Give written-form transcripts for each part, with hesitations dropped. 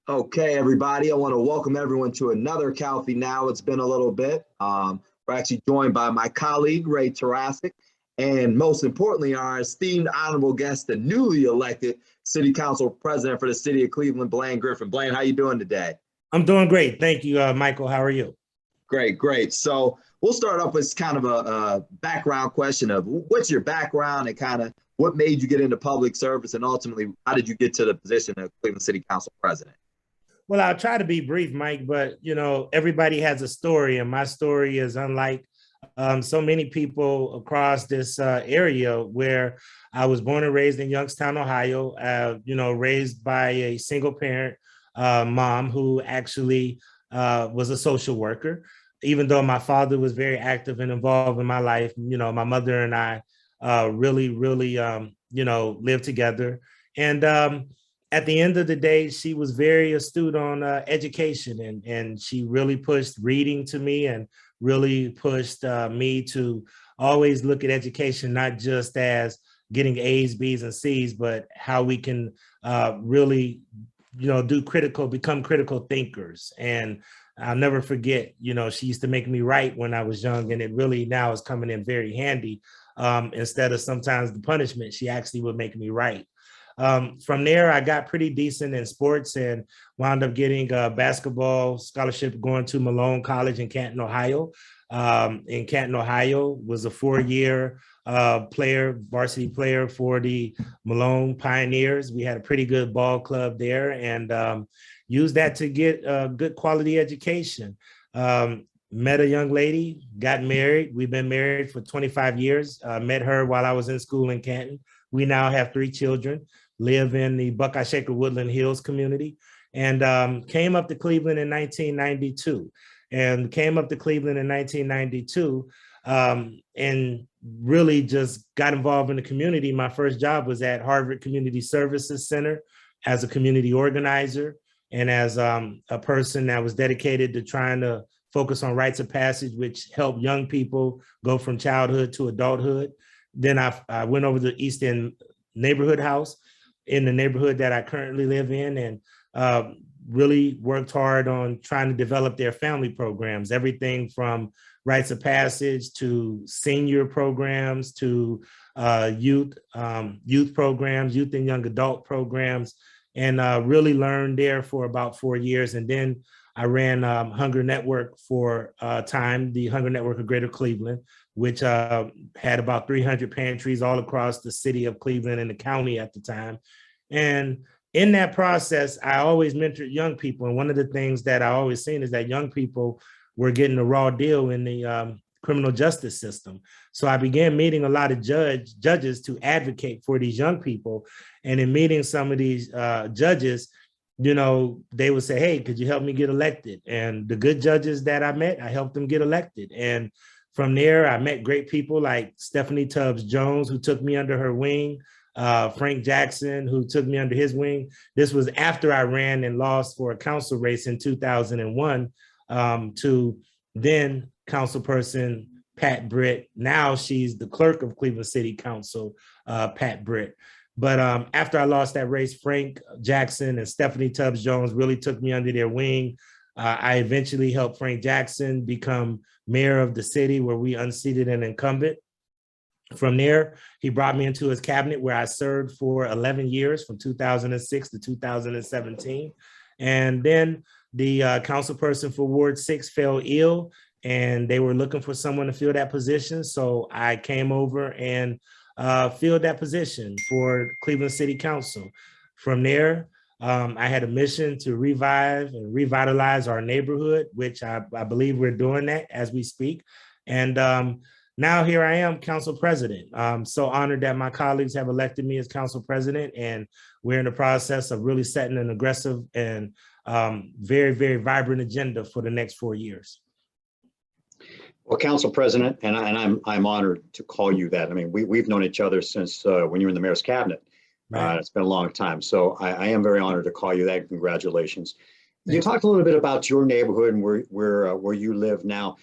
Okay, everybody, I want to welcome everyone to another Calfee Now. It's been a little bit. We're actually joined by my colleague, Ray Tarasuck, and most importantly, our esteemed honorable guest, the newly elected City Council President for the City of Cleveland, Blaine Griffin. Blaine, how you doing today? I'm doing great. Thank you, Michael. How are you? Great, great. So we'll start off with kind of a background question of what's your background and kind of what made you get into public service, and ultimately, how did you get to the position of Cleveland City Council President? Well, I'll try to be brief, Mike, but everybody has a story, and my story is unlike so many people across this area where I was born and raised in Youngstown, Ohio, raised by a single parent mom who actually was a social worker. Even though my father was very active and involved in my life, my mother and I really lived together. And at the end of the day, she was very astute on education, and she really pushed reading to me and really pushed me to always look at education, not just as getting A's, B's, and C's, but how we can really, become critical thinkers. And I'll never forget, she used to make me write when I was young, and it really now is coming in very handy. Instead of sometimes the punishment, she actually would make me write. From there, I got pretty decent in sports and wound up getting a basketball scholarship going to Malone College in Canton, Ohio. In Canton, Ohio, was a 4-year varsity player for the Malone Pioneers. We had a pretty good ball club there, and used that to get a good quality education. Met a young lady, got married. We've been married for 25 years. Met her while I was in school in Canton. We now have 3 children, live in the Buckeye Shaker Woodland Hills community, and came up to Cleveland in 1992. And really just got involved in the community. My first job was at Harvard Community Services Center as a community organizer and as a person that was dedicated to trying to focus on rites of passage, which help young people go from childhood to adulthood. Then I went over to the East End neighborhood house in the neighborhood that I currently live in, and really worked hard on trying to develop their family programs, everything from rites of passage to senior programs to youth programs, youth and young adult programs, and really learned there for about 4 years. And then I ran Hunger Network for a time, the Hunger Network of Greater Cleveland, which had about 300 pantries all across the city of Cleveland and the county at the time. And in that process, I always mentored young people. And one of the things that I always seen is that young people were getting a raw deal in the criminal justice system. So I began meeting a lot of judges to advocate for these young people. And in meeting some of these judges, they would say, hey, could you help me get elected? And the good judges that I met, I helped them get elected. And from there, I met great people like Stephanie Tubbs Jones, who took me under her wing, Frank Jackson, who took me under his wing. This was after I ran and lost for a council race in 2001 to then councilperson Pat Britt. Now she's the clerk of Cleveland City Council, Pat Britt. But after I lost that race, Frank Jackson and Stephanie Tubbs Jones really took me under their wing. I eventually helped Frank Jackson become mayor of the city, where we unseated an incumbent. From there, he brought me into his cabinet, where I served for 11 years, from 2006 to 2017. And then the council person for Ward 6 fell ill, and they were looking for someone to fill that position. So I came over and filled that position for Cleveland City Council. From there, I had a mission to revive and revitalize our neighborhood, which I believe we're doing that as we speak. And now here I am, council president. I'm so honored that my colleagues have elected me as council president, and we're in the process of really setting an aggressive and very, very vibrant agenda for the next 4 years. Well, Council President, and I'm honored to call you that. I mean, we've known each other since when you were in the mayor's cabinet. Right. It's been a long time, so I am very honored to call you that. Congratulations. You talked a little bit about your neighborhood and where you live now.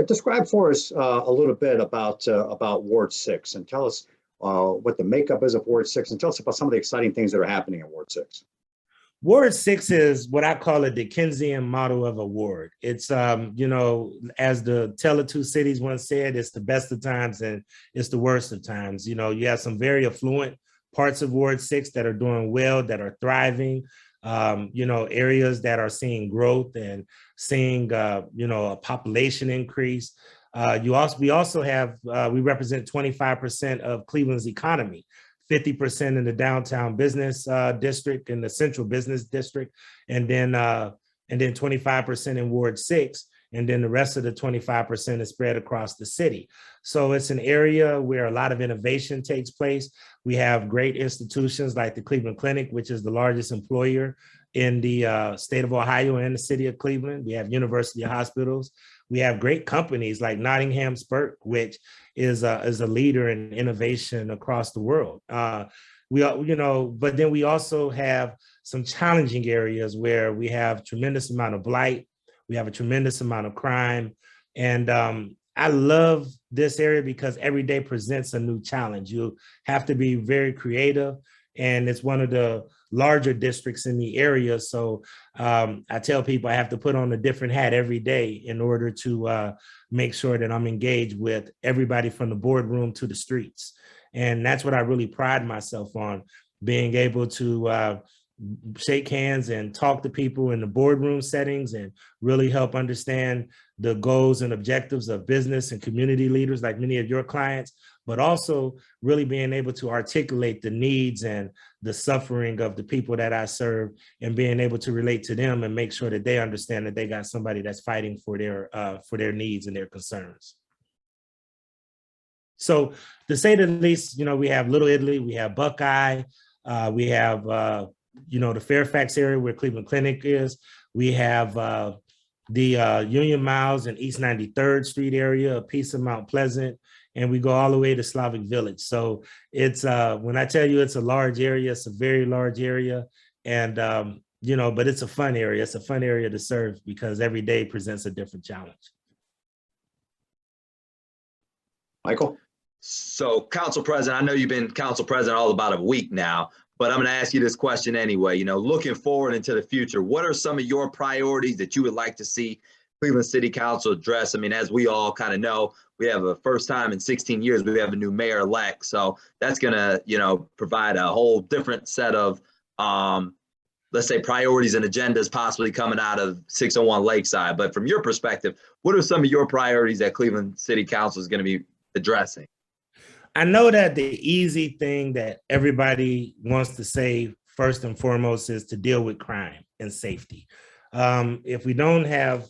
Describe for us a little bit about Ward 6, and tell us what the makeup is of Ward 6, and tell us about some of the exciting things that are happening in Ward 6. Ward 6 is what I call a Dickensian model of a ward. It's, you know, as the Tale of Two Cities once said, it's the best of times and it's the worst of times. You know, you have some very affluent parts of Ward 6 that are doing well, that are thriving, you know, areas that are seeing growth and seeing, you know, a population increase. We also have, we represent 25% of Cleveland's economy. 50% in the downtown business district, in the central business district, and then 25% in Ward 6, and then the rest of the 25% is spread across the city. So it's an area where a lot of innovation takes place. We have great institutions like the Cleveland Clinic, which is the largest employer in the state of Ohio and the city of Cleveland. We have university hospitals. We have great companies like Nottingham Spurt, which is a leader in innovation across the world. You know, but then we also have some challenging areas where we have tremendous amount of blight. We have a tremendous amount of crime. And I love this area because every day presents a new challenge. You have to be very creative, and it's one of the larger districts in the area. So I tell people I have to put on a different hat every day in order to make sure that I'm engaged with everybody from the boardroom to the streets. And that's what I really pride myself on, being able to shake hands and talk to people in the boardroom settings and really help understand the goals and objectives of business and community leaders like many of your clients, but also really being able to articulate the needs and the suffering of the people that I serve and being able to relate to them and make sure that they understand that they got somebody that's fighting for their needs and their concerns. So to say the least, you know, we have Little Italy, we have Buckeye, we have, you know, the Fairfax area where Cleveland Clinic is. We have the Union Miles and East 93rd Street area, a piece of Mount Pleasant, and we go all the way to Slavic Village. So it's, when I tell you it's a large area, it's a very large area. And, you know, but it's a fun area. It's a fun area to serve because every day presents a different challenge. Michael? So, Council President, I know you've been Council President all about a week now, but I'm going to ask you this question anyway. You know, looking forward into the future, what are some of your priorities that you would like to see Cleveland City Council address? I mean, as we all kind of know, we have a first time in 16 years, we have a new mayor-elect. So that's going to, you know, provide a whole different set of, let's say, priorities and agendas possibly coming out of 601 Lakeside. But from your perspective, what are some of your priorities that Cleveland City Council is going to be addressing? I know that the easy thing that everybody wants to say first and foremost is to deal with crime and safety. If we don't have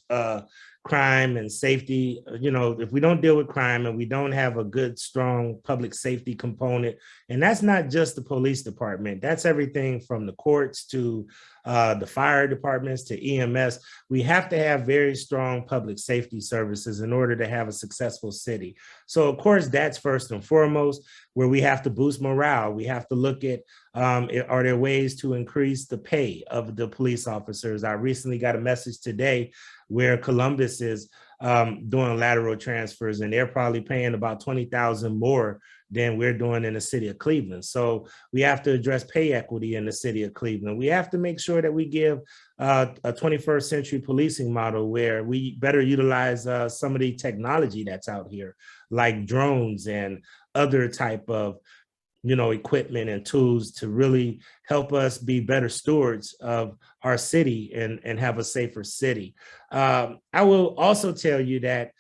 crime and safety, you know, if we don't deal with crime and we don't have a good, strong public safety component, and that's not just the police department, that's everything from the courts to the fire departments to EMS. We have to have very strong public safety services in order to have a successful city. So of course, that's first and foremost where we have to boost morale. We have to look at, are there ways to increase the pay of the police officers? I recently got a message today where Columbus is doing lateral transfers, and they're probably paying about $20,000 more than we're doing in the city of Cleveland. So we have to address pay equity in the city of Cleveland. We have to make sure that we give a 21st century policing model where we better utilize some of the technology that's out here, like drones and other type of, you know, equipment and tools to really help us be better stewards of our city and have a safer city. I will also tell you that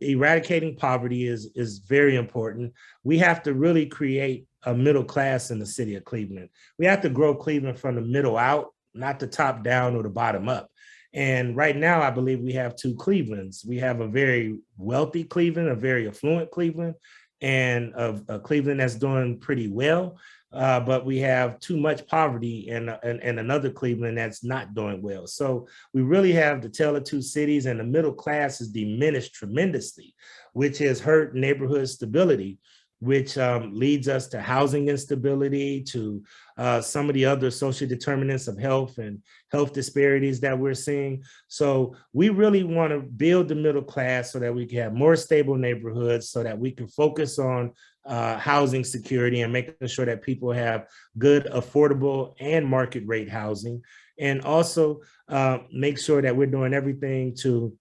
eradicating poverty is very important. We have to really create a middle class in the city of Cleveland. We have to grow Cleveland from the middle out, not the top down or the bottom up. And right now, I believe we have two Clevelands. We have a very wealthy Cleveland, a very affluent Cleveland, and a Cleveland that's doing pretty well. But we have too much poverty and another Cleveland that's not doing well. So we really have the tale of two cities, and the middle class is diminished tremendously, which has hurt neighborhood stability. which leads us to housing instability, to some of the other social determinants of health and health disparities that we're seeing. So we really want to build the middle class so that we can have more stable neighborhoods, so that we can focus on housing security and making sure that people have good, affordable, and market rate housing, and also make sure that we're doing everything to,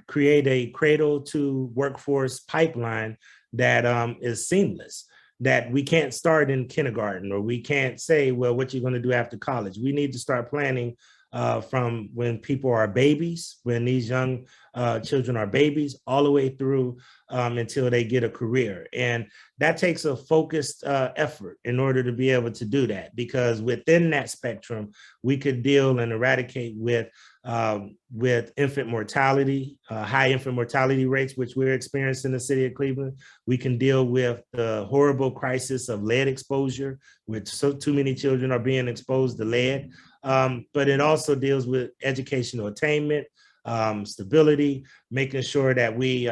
create a cradle to workforce pipeline that is seamless, that we can't start in kindergarten, or we can't say, well, what you're going to do after college. We need to start planning from when people are babies, when these young children are babies, all the way through until they get a career. And that takes a focused effort in order to be able to do that, because within that spectrum, we could deal and eradicate with infant mortality, high infant mortality rates, which we're experiencing in the city of Cleveland. We can deal with the horrible crisis of lead exposure, which too many children are being exposed to lead. But it also deals with educational attainment, stability, making sure that we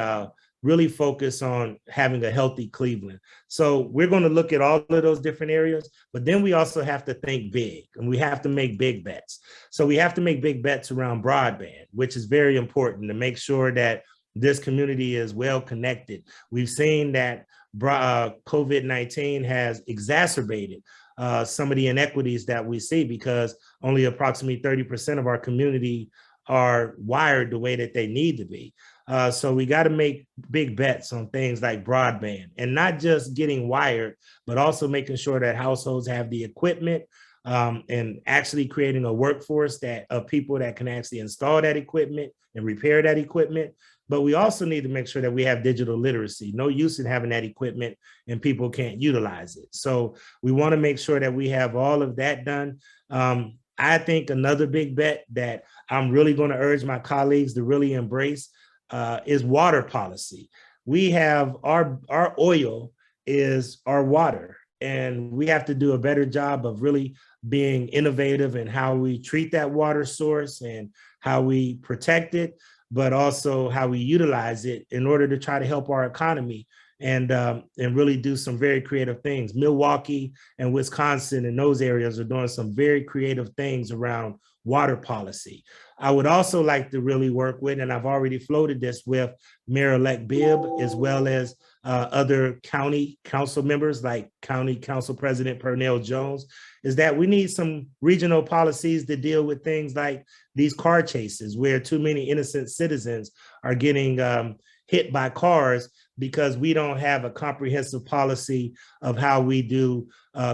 really focus on having a healthy Cleveland. So we're going to look at all of those different areas, but then we also have to think big, and we have to make big bets. So we have to make big bets around broadband, which is very important to make sure that this community is well connected. We've seen that COVID-19 has exacerbated some of the inequities that we see, because only approximately 30% of our community are wired the way that they need to be. So we got to make big bets on things like broadband, and not just getting wired, but also making sure that households have the equipment, and actually creating a workforce of people that can actually install that equipment and repair that equipment. But we also need to make sure that we have digital literacy. No use in having that equipment and people can't utilize it. So we want to make sure that we have all of that done. I think another big bet that I'm really going to urge my colleagues to really embrace is water policy. We have our oil is our water, and we have to do a better job of really being innovative in how we treat that water source and how we protect it, but also how we utilize it in order to try to help our economy and really do some very creative things. Milwaukee and Wisconsin and those areas are doing some very creative things around water policy. I would also like to really work with, and I've already floated this with Mayor-elect Bibb, as well as other county council members like County Council President Pernell Jones, is that we need some regional policies to deal with things like these car chases, where too many innocent citizens are getting hit by cars because we don't have a comprehensive policy of how we do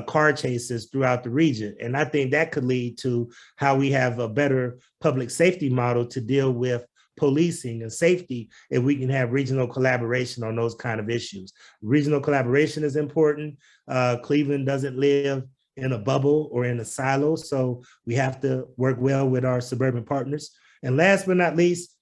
car chases throughout the region. And I think that could lead to how we have a better public safety model to deal with policing and safety if we can have regional collaboration on those kind of issues. Regional collaboration is important. Cleveland doesn't live in a bubble or in a silo, so we have to work well with our suburban partners. And last but not least,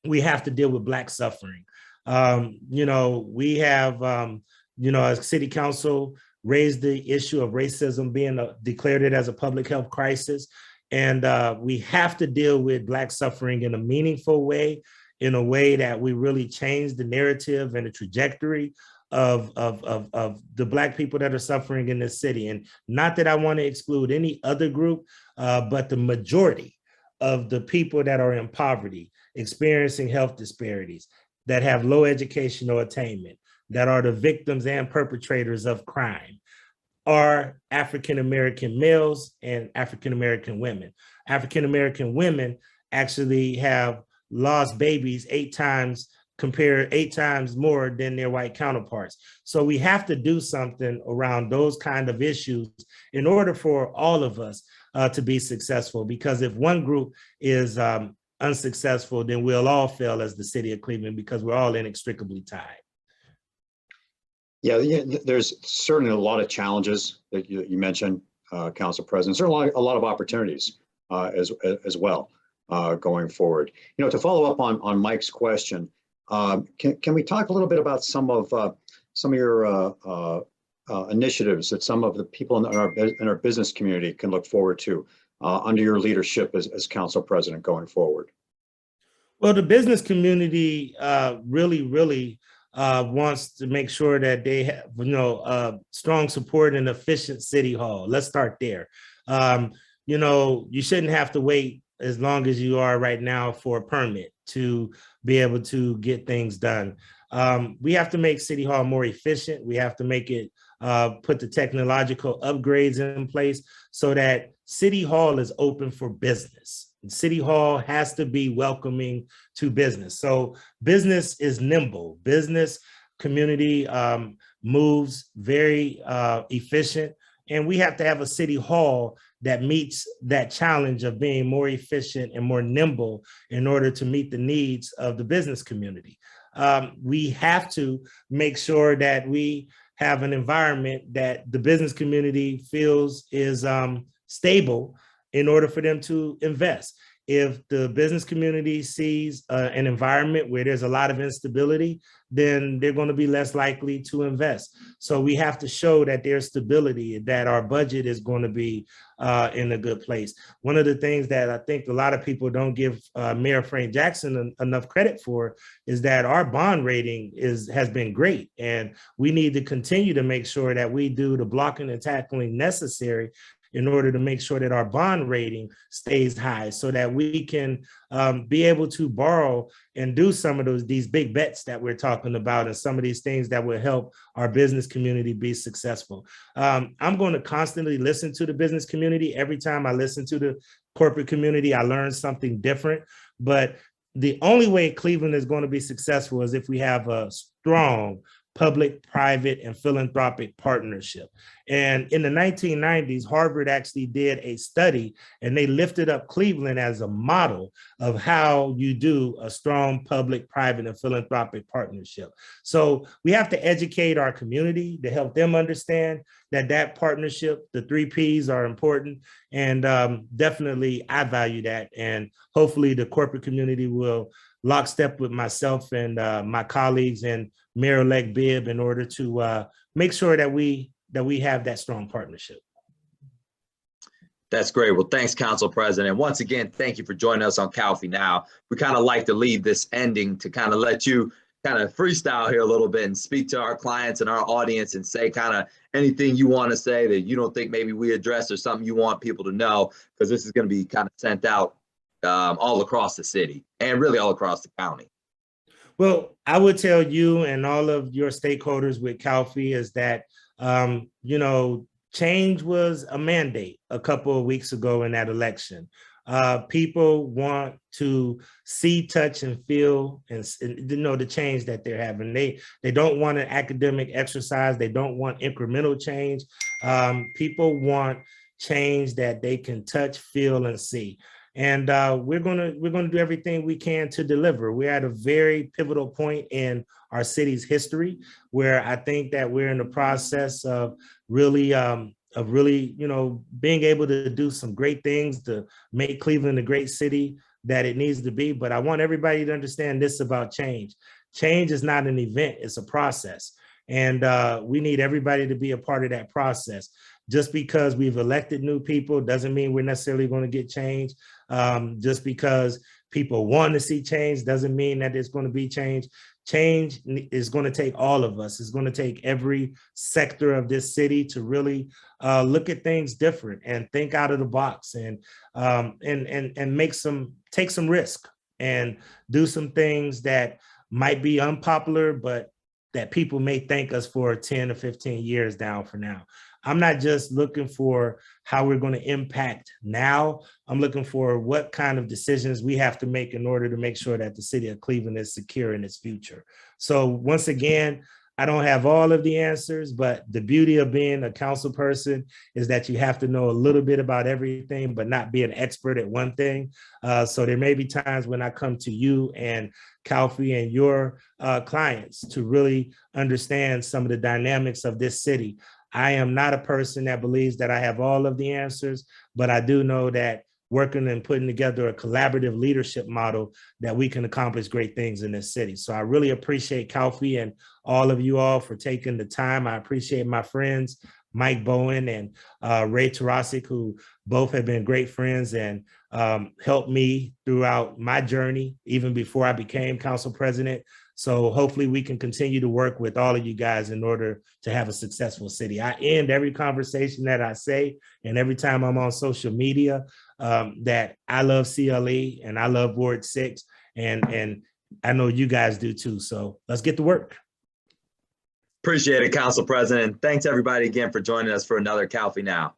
we have to deal with Black suffering. We have, as city council, raised the issue of racism being declared it as a public health crisis. And we have to deal with Black suffering in a meaningful way, in a way that we really change the narrative and the trajectory of the Black people that are suffering in this city. And not that I want to exclude any other group, but the majority of the people that are in poverty, experiencing health disparities, that have low educational attainment, that are the victims and perpetrators of crime, are African-American males and African-American women. African-American women actually have lost babies 8 times more than their white counterparts. So we have to do something around those kind of issues in order for all of us to be successful, because if one group is unsuccessful, then we'll all fail as the city of Cleveland, because we're all inextricably tied. Yeah, there's certainly a lot of challenges that you mentioned, Council President. There are a lot of opportunities as well going forward. To follow up on Mike's question, can we talk a little bit about some of your initiatives that some of the people in our business community can look forward to under your leadership as Council President going forward? Well, the business community really wants to make sure that they have, strong support and efficient city hall. Let's start there. You shouldn't have to wait as long as you are right now for a permit to be able to get things done. We have to make City Hall more efficient. We have to make it put the technological upgrades in place so that City Hall is open for business. City Hall has to be welcoming to business. So business is nimble. Business community moves very efficient. And we have to have a City Hall that meets that challenge of being more efficient and more nimble in order to meet the needs of the business community. We have to make sure that we have an environment that the business community feels is stable in order for them to invest. If the business community sees an environment where there's a lot of instability, then they're going to be less likely to invest. So we have to show that there's stability, that our budget is going to be in a good place. One of the things that I think a lot of people don't give Mayor Frank Jackson enough credit for is that our bond rating has been great. And we need to continue to make sure that we do the blocking and tackling necessary in order to make sure that our bond rating stays high so that we can be able to borrow and do some of these big bets that we're talking about and some of these things that will help our business community be successful. I'm going to constantly listen to the business community. Every time I listen to the corporate community, I learn something different. But the only way Cleveland is going to be successful is if we have a strong public, private, and philanthropic partnership. And in the 1990s, Harvard actually did a study and they lifted up Cleveland as a model of how you do a strong public, private, and philanthropic partnership. So we have to educate our community to help them understand that partnership, the 3 Ps are important. And definitely I value that. And hopefully the corporate community will lockstep with myself and my colleagues and Mayor-elect Bibb in order to make sure that we have that strong partnership. That's great. Well, thanks, Council President. Once again, thank you for joining us on Calfee Now. We kind of like to leave this ending to kind of let you kind of freestyle here a little bit and speak to our clients and our audience and say kind of anything you want to say that you don't think maybe we addressed or something you want people to know, because this is going to be kind of sent out all across the city and really all across the county. Well, I would tell you and all of your stakeholders with Calfee is that, change was a mandate a couple of weeks ago in that election. People want to see, touch, and feel and the change that they're having. They don't want an academic exercise. They don't want incremental change. People want change that they can touch, feel, and see. And we're gonna do everything we can to deliver. We're at a very pivotal point in our city's history, where I think that we're in the process of really, being able to do some great things to make Cleveland a great city that it needs to be. But I want everybody to understand this about change. Change is not an event; it's a process, and we need everybody to be a part of that process. Just because we've elected new people doesn't mean we're necessarily going to get change. Just because people want to see change doesn't mean that there's going to be change. Change is going to take all of us. It's going to take every sector of this city to really look at things different and think out of the box and take some risk and do some things that might be unpopular, but that people may thank us for 10 or 15 years down for now. I'm not just looking for how we're going to impact now. I'm looking for what kind of decisions we have to make in order to make sure that the city of Cleveland is secure in its future. So once again, I don't have all of the answers, but the beauty of being a council person is that you have to know a little bit about everything, but not be an expert at one thing. So there may be times when I come to you and Calfee and your clients to really understand some of the dynamics of this city. I am not a person that believes that I have all of the answers, but I do know that working and putting together a collaborative leadership model that we can accomplish great things in this city. So I really appreciate Calfee and all of you all for taking the time. I appreciate my friends, Mike Bowen and Ray Tarasuck, who both have been great friends and helped me throughout my journey, even before I became council president. So hopefully we can continue to work with all of you guys in order to have a successful city. I end every conversation that I say, and every time I'm on social media, that I love CLE and I love Ward 6, and I know you guys do too. So let's get to work. Appreciate it, Council President. Thanks everybody again for joining us for another Calfee Now.